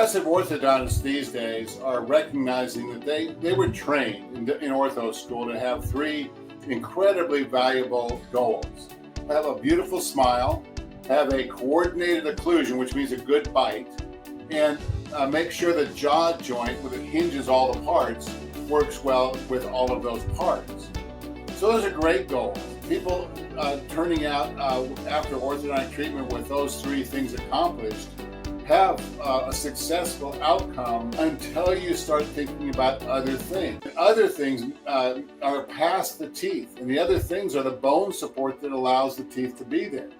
progressive orthodontists these days are recognizing that they were trained in ortho school to have three incredibly valuable goals. Have a beautiful smile, have a coordinated occlusion, which means a good bite, and make sure the jaw joint, where it hinges all the parts, works well with all of those parts. So those are great goals. People turning out after orthodontic treatment with those three things accomplished have a successful outcome until you start thinking about other things. Other things are past the teeth, and the other things are the bone support that allows the teeth to be there.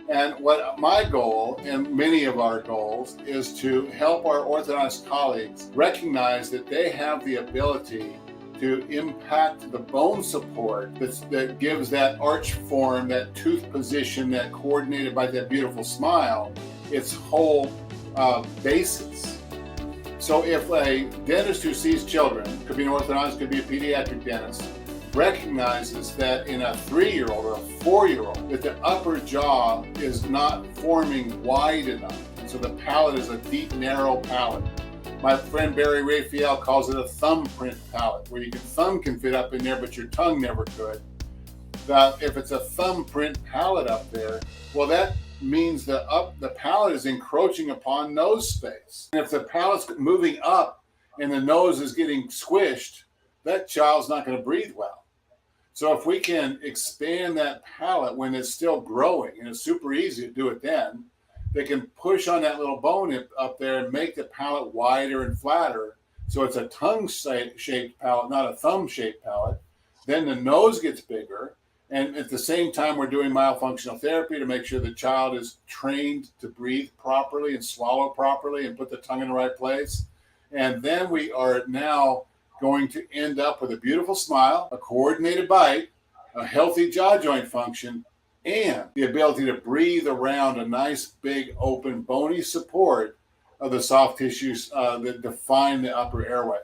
And what my goal, and many of our goals, is to help our orthodontist colleagues recognize that they have the ability to impact the bone support that gives that arch form, that tooth position, that coordinated by that beautiful smile, its whole basis. So if a dentist who sees children, could be an orthodontist, could be a pediatric dentist, recognizes that in a 3-year-old or a 4-year-old, that the upper jaw is not forming wide enough. And so the palate is a deep, narrow palate. My friend Barry Raphael calls it a thumbprint palate, where your thumb can fit up in there, but your tongue never could. If it's a thumbprint palate up there, well, that means the palate is encroaching upon nose space. And if the palate's moving up and the nose is getting squished, that child's not going to breathe well. So if we can expand that palate when it's still growing, and it's super easy to do it then, they can push on that little bone up there and make the palate wider and flatter. So it's a tongue-shaped palate, not a thumb-shaped palate. Then the nose gets bigger. And at the same time, we're doing myofunctional therapy to make sure the child is trained to breathe properly and swallow properly and put the tongue in the right place. And then we are now going to end up with a beautiful smile, a coordinated bite, a healthy jaw joint function, and the ability to breathe around a nice, big, open, bony support of the soft tissues that define the upper airway.